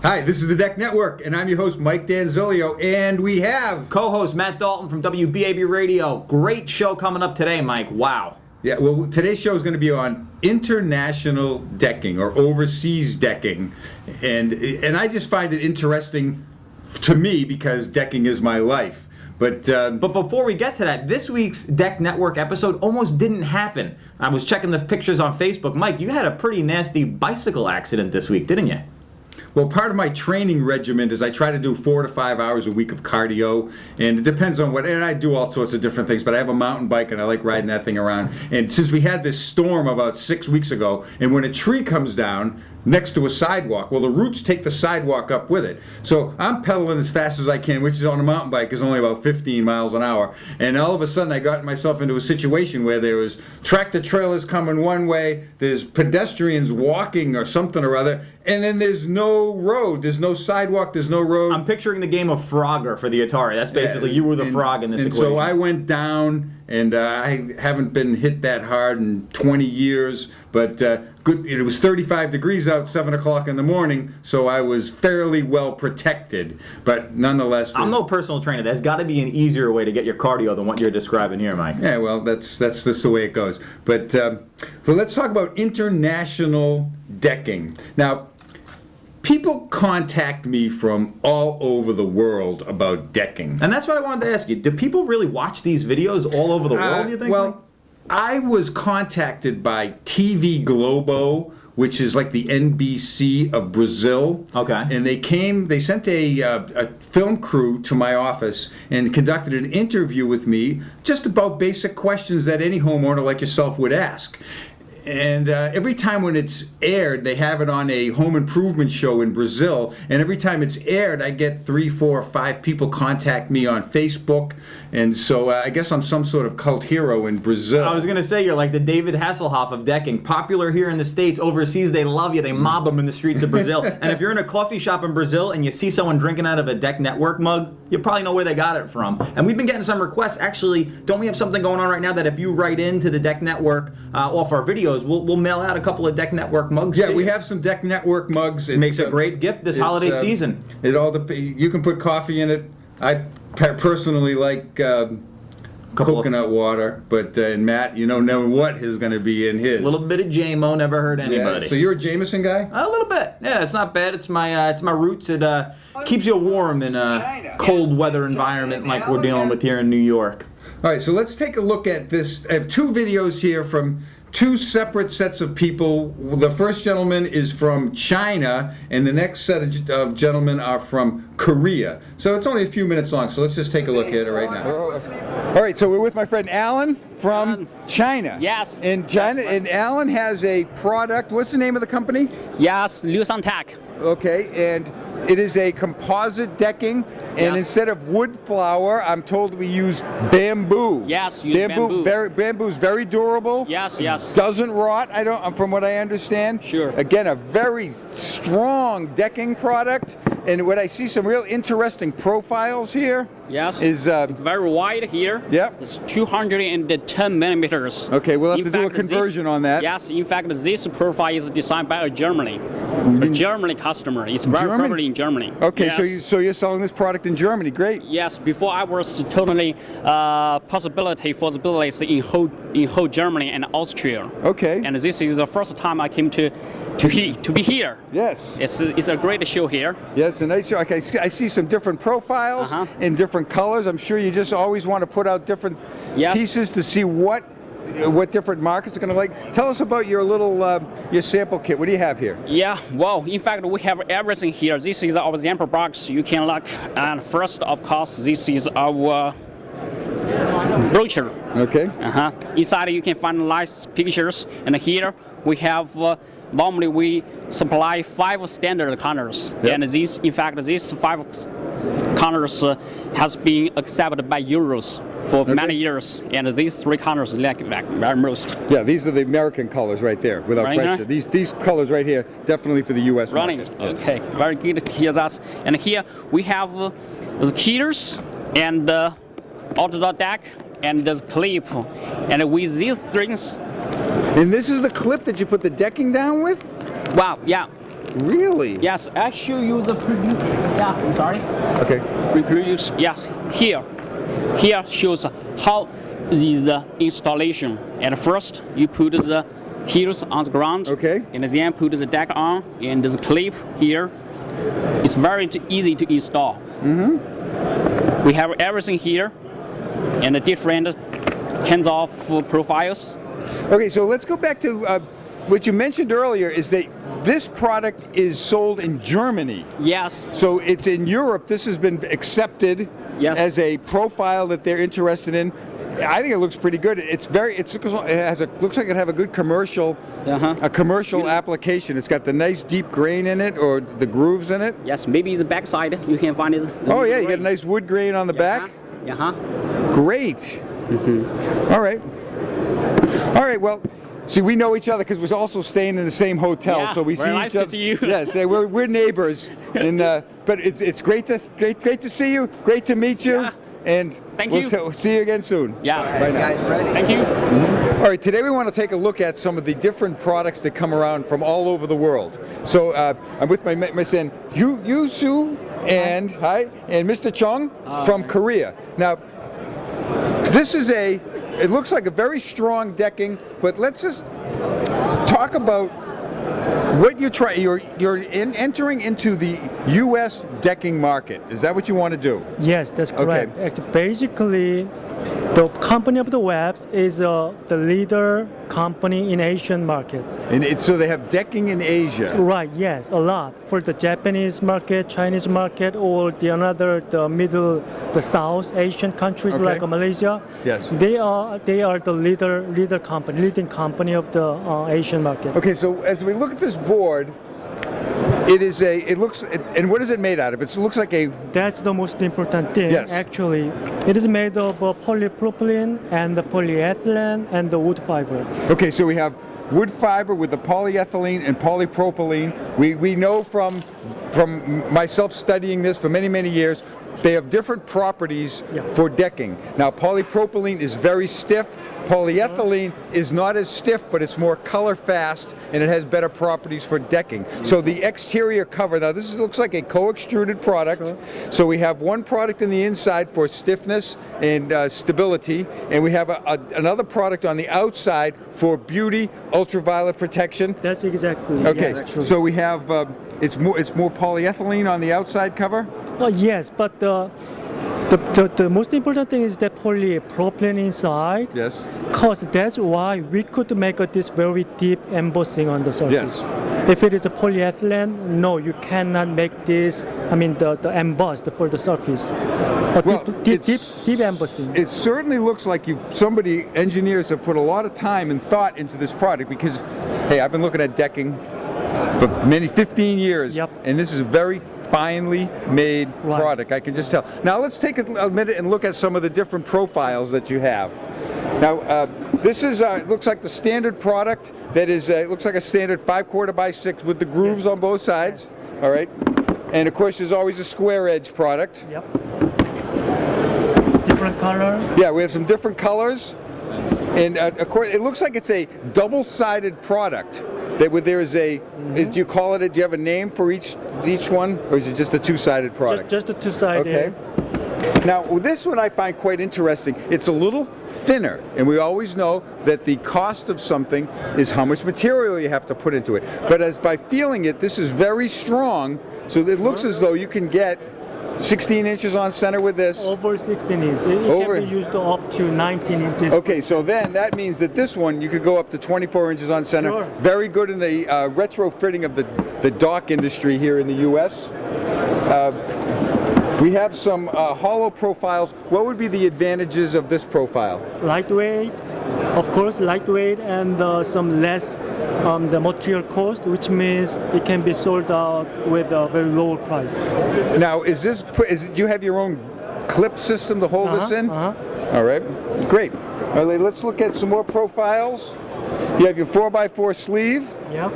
Hi, this is the Deck Network, and I'm your host, Mike Danzilio, and we have co-host Matt Dalton from WBAB Radio. Great show coming up today, Mike. Wow. Yeah, well, today's show is going to be on international decking or overseas decking, and I just find it interesting to me because decking is my life. But before we get to that, this week's Deck Network episode almost didn't happen. I was checking the pictures on Facebook. Mike, you had a pretty nasty bicycle accident this week, didn't you? Well, part of my training regimen is I try to do 4 to 5 hours a week of cardio, and it depends on what, and I do all sorts of different things, but I have a mountain bike and I like riding that thing around. And since we had this storm about 6 weeks ago, and when a tree comes down next to a sidewalk, well, the roots take the sidewalk up with it. So I'm pedaling as fast as I can, which is on a mountain bike is only about 15 miles an hour. And all of a sudden I got myself into a situation where there was tractor trailers coming one way, there's pedestrians walking or something or other, and then there's no road, there's no sidewalk, there's no road. I'm picturing the game of Frogger for the Atari. That's basically you were the frog in this equation. So I went down, and I haven't been hit that hard in 20 years, but good. It was 35 degrees out, 7 o'clock in the morning, so I was fairly well protected. But nonetheless, I'm no personal trainer. There's got to be an easier way to get your cardio than what you're describing here, Mike. Yeah, well, that's just the way it goes. But so let's talk about international decking. Now, people contact me from all over the world about decking. And that's what I wanted to ask you. Do people really watch these videos all over the world, do you think? Well, I was contacted by TV Globo, which is like the NBC of Brazil. Okay. And they sent a film crew to my office and conducted an interview with me just about basic questions that any homeowner like yourself would ask. And every time when it's aired, they have it on a home improvement show in Brazil. And every time it's aired, I get 3, 4, 5 people contact me on Facebook. And so I guess I'm some sort of cult hero in Brazil. I was going to say you're like the David Hasselhoff of decking. Popular here in the States. Overseas, they love you. They mob them in the streets of Brazil. And if you're in a coffee shop in Brazil and you see someone drinking out of a Deck Network mug, you probably know where they got it from. And we've been getting some requests. Actually, don't we have something going on right now that if you write into the Deck Network off our videos, we'll mail out a couple of Deck Network mugs. Yeah, we have some Deck Network mugs. It makes a great gift this holiday season. You can put coffee in it. I personally like coconut water, but Matt, you don't know what is going to be in his. A little bit of JMO, never hurt anybody. Yeah. So you're a Jameson guy? A little bit. Yeah, it's not bad. It's my roots. It keeps you warm in a cold weather environment like we're dealing with here in New York. All right, so let's take a look at this. I have 2 videos here from 2 separate sets of people. The first gentleman is from China, and the next set of gentlemen are from Korea. So it's only a few minutes long, so let's just take a look at it right now. All right, so we're with my friend Alan from China. Yes. And China, and Alan has a product. What's the name of the company? Yes, Liusan Tech. Okay, and it is a composite decking, and instead of wood flour, I'm told we use bamboo. Yes, use bamboo. Bamboo is very durable. Yes, yes. Doesn't rot. From what I understand. Sure. Again, a very strong decking product, and what I see some real interesting profiles here. Yes. Is it's very wide here. Yep. It's 210 millimeters. Okay, we'll have to do a conversion on that. Yes, in fact, this profile is designed by a Germany customer. It's very popular in Germany. Okay, yes. so you're selling this product in Germany. Great. Yes. Before I was totally possibility for the business in whole Germany and Austria. Okay. And this is the first time I came to be here. Yes. It's a great show here. Yes, a nice show. Okay, I see some different profiles in different colors. I'm sure you just always want to put out different pieces to see what different markets are going to like. Tell us about your little your sample kit. What do you have here? Yeah, well, in fact, we have everything here. This is our sample box. You can look. And first, of course, this is our brochure. Okay. Inside, you can find nice pictures. And here we have. Normally, we supply 5 standard colors, and these 5 colors has been accepted by Euros for many years, and these 3 colors like very most. Yeah, these are the American colors right there, without question. These colors right here, definitely for the U.S. market. Yes. Okay, very good to hear that. And here we have the keyless and the outdoor deck and the clip, and with these things, And this is the clip that you put the decking down with? Wow, yeah. Really? Yes, I show you the preview. Yeah, I'm sorry. Okay. Reproduce. Yes, here. Here shows how is the installation. At first, you put the heels on the ground. Okay. And then put the deck on, and the clip here. It's very easy to install. We have everything here, and the different kinds of profiles. Okay, so let's go back to what you mentioned earlier, is that this product is sold in Germany. Yes. So it's in Europe. This has been accepted Yes. as a profile that they're interested in. I think it looks pretty good. It looks like it have a good commercial, a commercial application. It's got the nice deep grain in it, or the grooves in it. Yes, maybe the back side you can find it. Oh yeah, you got a nice wood grain on the back. Great. All right. All right. Well, see, we know each other because we're also staying in the same hotel, Yeah, so we very see nice each other. to see you. Yes, we're neighbors, and but it's great to see you. Great to meet you. Yeah. And Thank we'll you. see you again soon. Yeah. Bye now. Guys, ready? Thank you. All right, today we want to take a look at some of the different products that come around from all over the world. So I'm with my son Yu Su and Mr. Chung from Korea. Now, this is it looks like a very strong decking, but let's just talk about what you try. You're entering into the U.S. decking market. Is that what you want to do? Yes, that's correct. Actually, basically, the company of the webs is the leader company in Asian market. And so they have decking in Asia. Right, yes, a lot. For the Japanese market, Chinese market, or the South Asian countries Okay. like Malaysia. Yes. They are the leading company of the Asian market. Okay, so as we look at this board, and what is it made out of? It looks like a, That's the most important thing. Yes. Actually, it is made of polypropylene and the polyethylene and the wood fiber. okay, so we have wood fiber with the polyethylene and polypropylene. We know from myself studying this for many, many years, they have different properties Yeah. for decking. Now, polypropylene is very stiff. Polyethylene is not as stiff, but it's more color fast, and it has better properties for decking. So the exterior cover, now this looks like a co-extruded product. Sure. So we have one product in the inside for stiffness and stability, and we have another product on the outside for beauty, ultraviolet protection. That's exactly Okay, yes, true. so we have it's more polyethylene on the outside cover. Yes, but the most important thing is that polypropylene inside. Yes. Because that's why we could make this very deep embossing on the surface. Yes. If it is a polyethylene, no, you cannot make this. I mean, the embossed for the surface. Well, Deep embossing. It certainly looks like engineers have put a lot of time and thought into this product, because, hey, I've been looking at decking for 15 years, Yep. and this is a very finely made Right. product. I can just tell. Now let's take a minute and look at some of the different profiles that you have. Now this is looks like the standard product. That is looks like a standard 5/4 by 6 with the grooves on both sides. All right, and of course there's always a square edge product. Yep. Different color. Yeah, we have some different colors, and of course it looks like it's a double-sided product. There is a. Do you call it? Do you have a name for each one, or is it just a two-sided product? Just the two-sided. Okay. Now, this one I find quite interesting. It's a little thinner, and we always know that the cost of something is how much material you have to put into it. But by feeling it, this is very strong, so it looks as though you can get 16 inches on center with this. Over 16 inches. It Over- can be used up to 19 inches. Okay, so then that means that this one you could go up to 24 inches on center. Sure. Very good in the retrofitting of the dock industry here in the U.S. We have some hollow profiles. What would be the advantages of this profile? Lightweight, of course, lightweight, and some less the material cost, which means it can be sold out with a very low price. Now, do you have your own clip system to hold this in? All right, great. All right, let's look at some more profiles. You have your 4x4 sleeve, Yeah.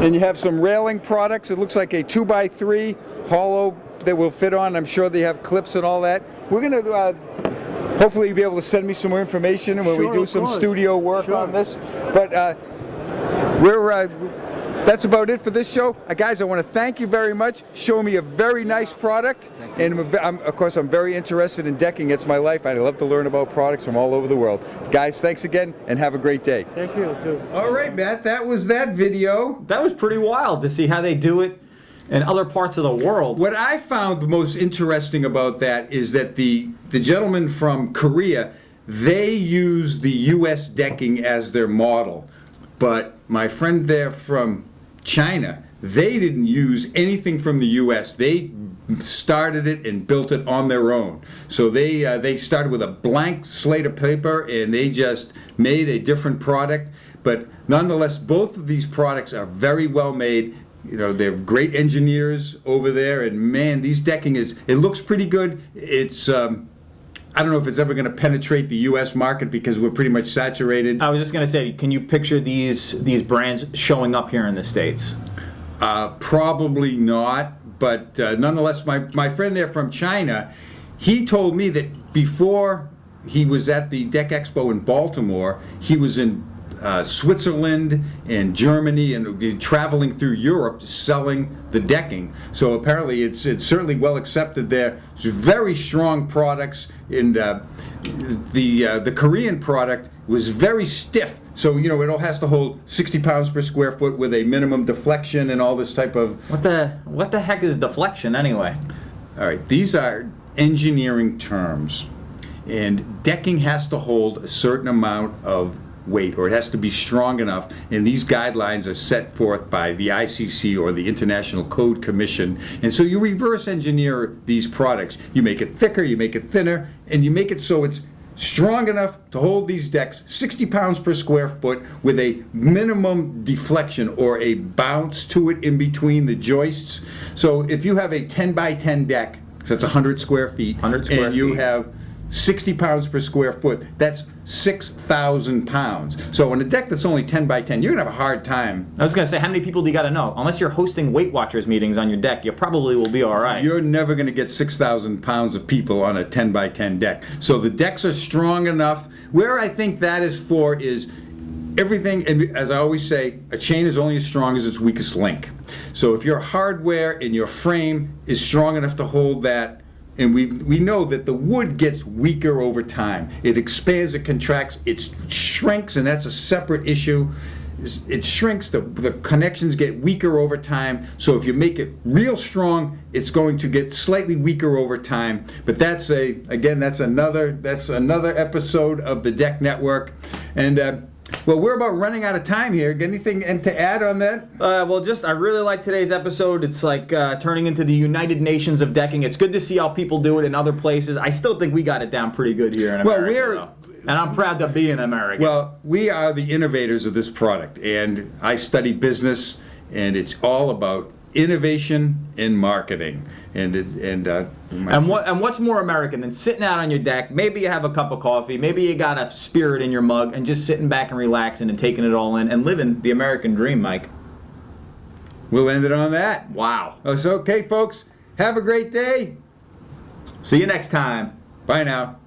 and you have some railing products. It looks like a 2x3 hollow that will fit on. I'm sure they have clips and all that. We're going to hopefully you'll be able to send me some more information when we Sure, do of some course. studio work Sure. on this. But that's about it for this show. Guys, I want to thank you very much. Show me a very nice product. And of course, I'm very interested in decking. It's my life. I love to learn about products from all over the world. Guys, thanks again and have a great day. Thank you too. All right, Matt, that was that video. That was pretty wild to see how they do it in other parts of the world. What I found the most interesting about that is that the gentleman from Korea, they use the U.S. decking as their model. But my friend there from China, they didn't use anything from the U.S. They started it and built it on their own. So they started with a blank slate of paper and they just made a different product. But nonetheless, both of these products are very well made. You know, they're great engineers over there, and man, these decking it looks pretty good. It's I don't know if it's ever going to penetrate the U.S. market because we're pretty much saturated. I was just gonna say, can you picture these brands showing up here in the States? Probably not, but nonetheless, my friend there from China, he told me that before he was at the Deck Expo in Baltimore, he was in Switzerland and Germany and traveling through Europe selling the decking. So apparently it's certainly well accepted there. It's very strong products, and the Korean product was very stiff. So, you know, it all has to hold 60 pounds per square foot with a minimum deflection and all this type of... What the heck is deflection anyway? All right, these are engineering terms. And decking has to hold a certain amount of weight, or it has to be strong enough, and these guidelines are set forth by the ICC or the International Code Commission. And so you reverse engineer these products. You make it thicker, you make it thinner, and you make it so it's strong enough to hold these decks 60 pounds per square foot with a minimum deflection or a bounce to it in between the joists. So if you have a 10 by 10 deck, so that's 100 square feet, 100 square and you feet. have 60 pounds per square foot, that's 6,000 pounds. So on a deck that's only 10 by 10, you're gonna have a hard time. I was gonna say, how many people do you gotta know? Unless you're hosting Weight Watchers meetings on your deck, you probably will be all right. You're never gonna get 6,000 pounds of people on a 10 by 10 deck. So the decks are strong enough. Where I think that is for is everything, and as I always say, a chain is only as strong as its weakest link. So if your hardware and your frame is strong enough to hold that, and we know that the wood gets weaker over time. It expands, it contracts, it shrinks, and that's a separate issue. It shrinks, the connections get weaker over time. So if you make it real strong, it's going to get slightly weaker over time. But that's another episode of the Deck Network. And well, we're about running out of time here. Got anything to add on that? I really like today's episode. It's like turning into the United Nations of decking. It's good to see how people do it in other places. I still think we got it down pretty good here in America. And I'm proud to be an American. Well, we are the innovators of this product, and I study business, and it's all about innovation and marketing. And what's more American than sitting out on your deck? Maybe you have a cup of coffee, maybe you got a spirit in your mug, and just sitting back and relaxing and taking it all in and living the American dream, Mike. We'll end it on that. Wow. Oh, so okay, folks. Have a great day. See you next time. Bye now.